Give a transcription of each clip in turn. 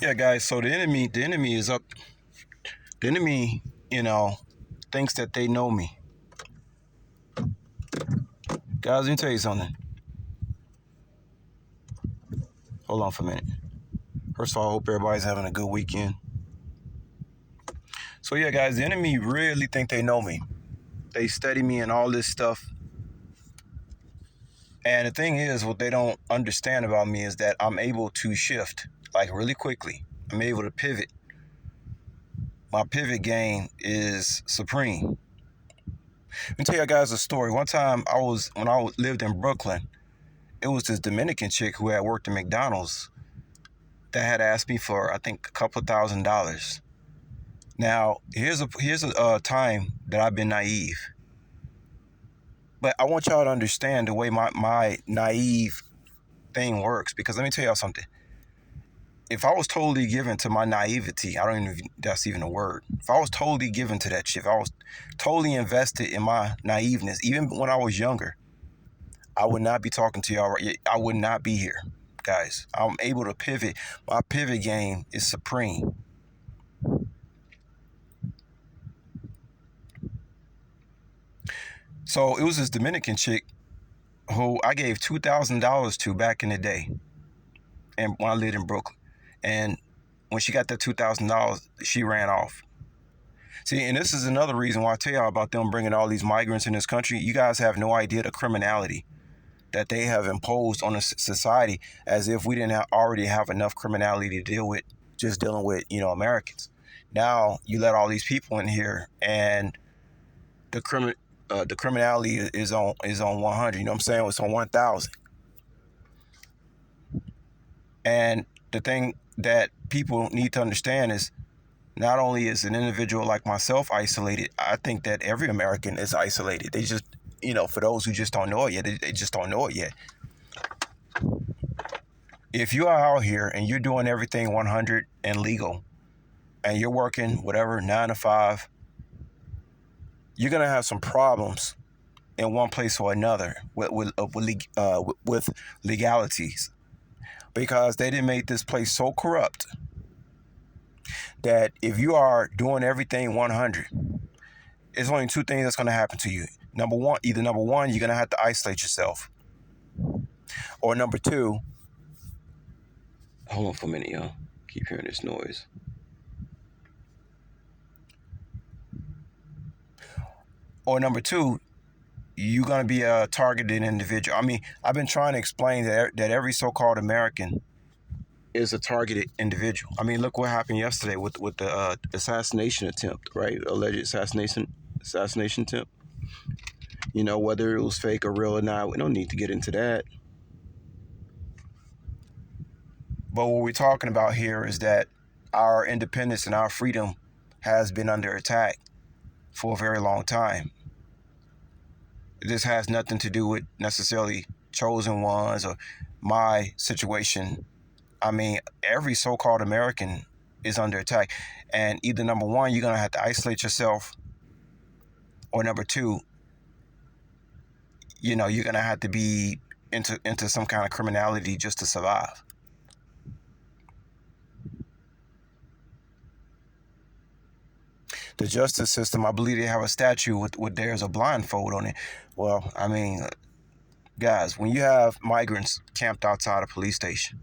Yeah, guys. So the enemy is up. The enemy, you know, thinks that they know me. Guys, let me tell you something. Hold on for a minute. First of all, I hope everybody's having a good weekend. So yeah, guys, the enemy really think they know me. They study me and all this stuff. And the thing is, what they don't understand about me is that I'm able to shift like really quickly. I'm able to pivot. My pivot game is supreme. Let me tell you guys a story. One time when I lived in Brooklyn, it was this Dominican chick who had worked at McDonald's that had asked me for, I think, a couple of $1,000s. Now, here's a time that I've been naive. But I want y'all to understand the way my naive thing works, because let me tell y'all something. If I was totally given to my naivety, I don't even know if that's even a word. If I was totally given to that shit, if I was totally invested in my naiveness, even when I was younger, I would not be talking to y'all right. I would not be here, guys. I'm able to pivot. My pivot game is supreme. So it was this Dominican chick who I gave $2,000 to back in the day, and when I lived in Brooklyn. And when she got that $2,000, she ran off. See, and this is another reason why I tell y'all about them bringing all these migrants in this country. You guys have no idea the criminality that they have imposed on a society, as if we didn't already have enough criminality to deal with, just dealing with, Americans. Now you let all these people in here, and the criminality is on 100. You know what I'm saying? It's on 1,000. And the thing that people need to understand is, not only is an individual like myself isolated, I think that every American is isolated. They just, for those who just don't know it yet, they just don't know it yet. If you are out here and you're doing everything 100 and legal, and you're working whatever 9 to 5, you're gonna have some problems in one place or another with legalities, because they didn't make this place so corrupt that if you are doing everything 100, there's only two things that's going to happen to you. Number one, you're going to have to isolate yourself. Or number two, hold on for a minute, y'all. Keep hearing this noise. Or number two, you're going to be a targeted individual. I mean, I've been trying to explain that every so-called American is a targeted individual. I mean, look what happened yesterday with the assassination attempt, right? Alleged assassination attempt. Whether it was fake or real or not, we don't need to get into that. But what we're talking about here is that our independence and our freedom has been under attack for a very long time. This has nothing to do with necessarily chosen ones or my situation. I mean, every so-called American is under attack. And either number one, you're going to have to isolate yourself, or number two, you're going to have to be into some kind of criminality just to survive. The justice system, I believe they have a statue with there's a blindfold on it. Well, I mean, guys, when you have migrants camped outside a police station,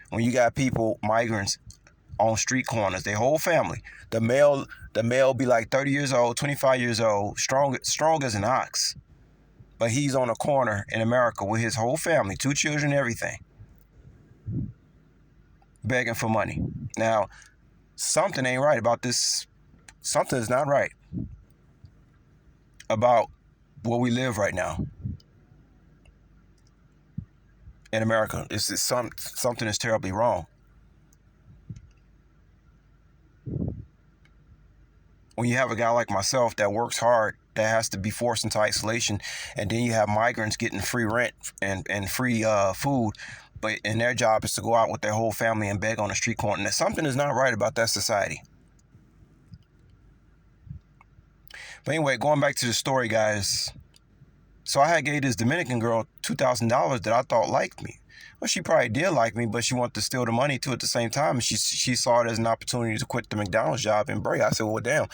when you got migrants on street corners, their whole family, the male be like 30 years old, 25 years old, strong as an ox, but he's on a corner in America with his whole family, 2 children, everything, begging for money. Now, something ain't right about this. Something is not right about where we live right now in America. Something is terribly wrong. When you have a guy like myself that works hard, that has to be forced into isolation, and then you have migrants getting free rent and free food, and their job is to go out with their whole family and beg on a street corner. Now, something is not right about that society. But anyway, going back to the story, guys. So I had gave this Dominican girl $2,000 that I thought liked me. Well, she probably did like me, but she wanted to steal the money too at the same time. She saw it as an opportunity to quit the McDonald's job and break. I said, well, damn,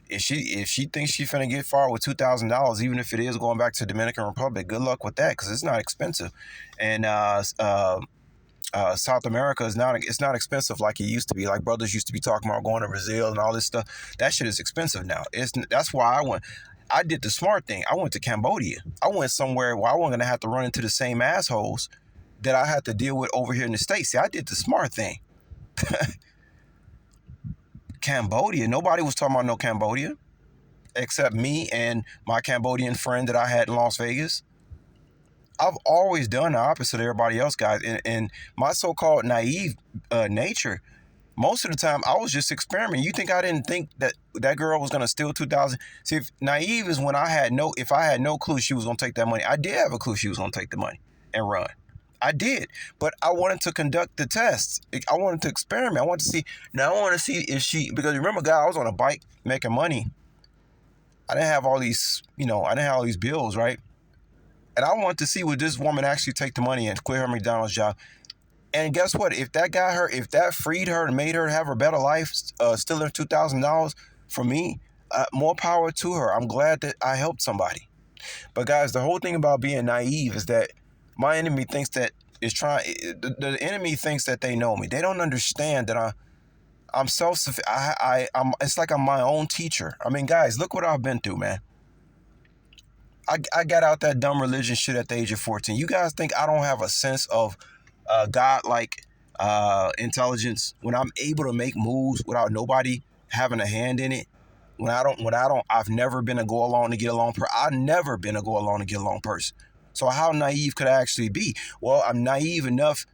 if she thinks she's finna get far with $2,000, even if it is going back to Dominican Republic, good luck with that, because it's not expensive. And South America is not, it's not expensive like it used to be. Like brothers used to be talking about going to Brazil and all this stuff. That shit is expensive now. That's why I did the smart thing. I went to Cambodia. I went somewhere where I wasn't gonna have to run into the same assholes that I had to deal with over here in the States. See, I did the smart thing. Cambodia. Nobody was talking about no Cambodia except me and my Cambodian friend that I had in Las Vegas. I've always done the opposite of everybody else, guys. And my so-called naive nature, most of the time I was just experimenting. You think I didn't think that that girl was gonna steal 2,000? See, naive is when if I had no clue she was gonna take that money. I did have a clue she was gonna take the money and run. I did, but I wanted to conduct the tests. I wanted to experiment. I wanted to see. Now I want to see if because remember, guys, I was on a bike making money. I didn't have all these, I didn't have all these bills, right? And I wanted to see would this woman actually take the money and quit her McDonald's job. And guess what? If that freed her and made her have a better life, stealing $2,000 from me, more power to her. I'm glad that I helped somebody. But guys, the whole thing about being naive is that my enemy thinks that the enemy thinks that they know me. They don't understand that I'm self-sufficient. It's like I'm my own teacher. I mean, guys, look what I've been through, man. I got out that dumb religion shit at the age of 14. You guys think I don't have a sense of God-like intelligence when I'm able to make moves without nobody having a hand in it? I've never been a go along to get along person. I've never been a go along to get along person. So how naive could I actually be? Well, I'm naive enough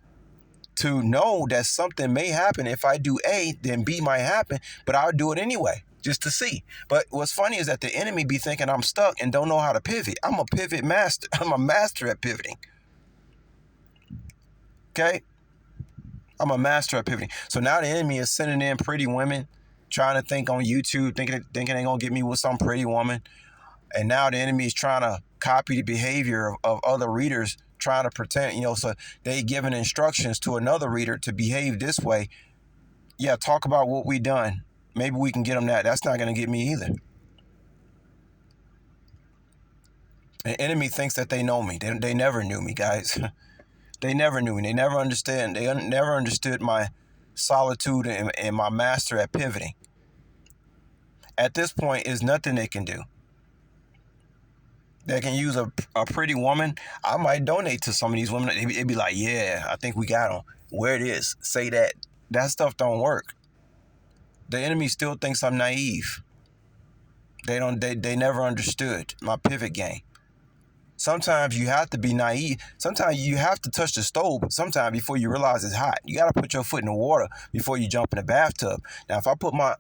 to know that something may happen. If I do A, then B might happen, but I'll do it anyway, just to see. But what's funny is that the enemy be thinking I'm stuck and don't know how to pivot. I'm a pivot master. I'm a master at pivoting. Okay? I'm a master at pivoting. So now the enemy is sending in pretty women, trying to think on YouTube, thinking they're going to get me with some pretty woman. And now the enemy is trying to copy the behavior of other readers, trying to pretend, so they giving instructions to another reader to behave this way. Yeah, talk about what we done. Maybe we can get them that. That's not going to get me either. The enemy thinks that they know me. They never knew me, guys. They never knew me. They never understand. They never understood my solitude and my master at pivoting. At this point, is nothing they can do. They can use a pretty woman. I might donate to some of these women. They'd be like, yeah, I think we got them. Where it is, say that. That stuff don't work. The enemy still thinks I'm naive. They never understood my pivot game. Sometimes you have to be naive. Sometimes you have to touch the stove sometimes before you realize it's hot. You got to put your foot in the water before you jump in the bathtub. Now, if I put my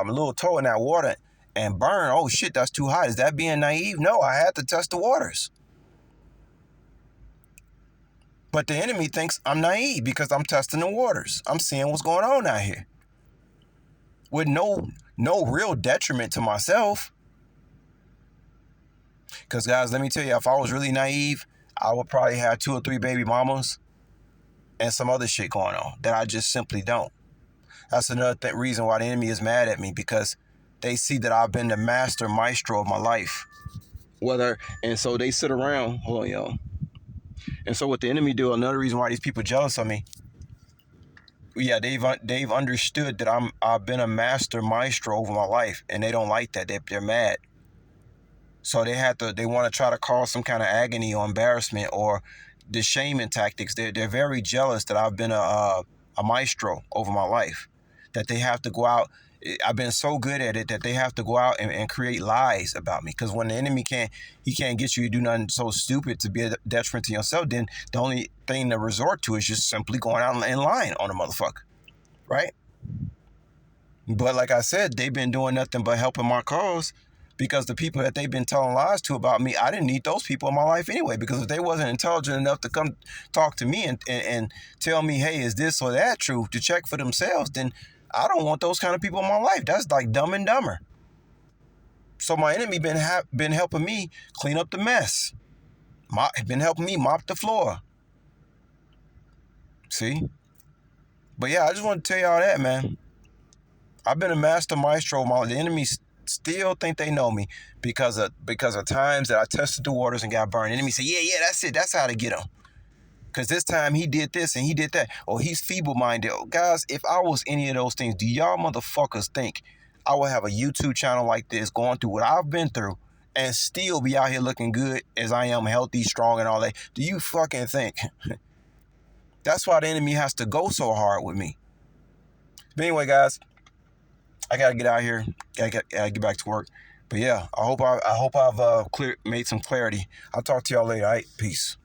little toe in that water and burn, oh shit, that's too hot. Is that being naive? No, I had to test the waters. But the enemy thinks I'm naive because I'm testing the waters. I'm seeing what's going on out here with no real detriment to myself. Because, guys, let me tell you, if I was really naive, I would probably have 2 or 3 baby mamas and some other shit going on that I just simply don't. That's another reason why the enemy is mad at me, because they see that I've been the master maestro of my life. And so they sit around, hold on, y'all. And so what the enemy do, another reason why these people jealous of me, yeah, they've understood that I've been a master maestro over my life, and they don't like that. They're mad. So they want to try to cause some kind of agony or embarrassment or the shaming tactics. They're very jealous that I've been a maestro over my life, that they have to go out. I've been so good at it that they have to go out and create lies about me. Because when the enemy can't get you to do nothing so stupid to be a detriment to yourself, then the only thing to resort to is just simply going out and lying on a motherfucker, right? But like I said, they've been doing nothing but helping my cause, because the people that they've been telling lies to about me, I didn't need those people in my life anyway. Because if they wasn't intelligent enough to come talk to me and tell me, hey, is this or that true, to check for themselves, then I don't want those kind of people in my life. That's like Dumb and Dumber. So my enemy been helping me clean up the mess. Been helping me mop the floor. See? But yeah, I just want to tell y'all that, man. I've been a master maestro. The enemies still think they know me because of times that I tested the waters and got burned. The enemy say, yeah, that's it. That's how to get him. Because this time he did this and he did that. Or he's feeble-minded. Oh, guys, if I was any of those things, do y'all motherfuckers think I would have a YouTube channel like this going through what I've been through and still be out here looking good as I am, healthy, strong, and all that? Do you fucking think? That's why the enemy has to go so hard with me. But anyway, guys, I gotta get out here. Gotta get back to work. But yeah, I hope I've made some clarity. I'll talk to y'all later. All right, peace.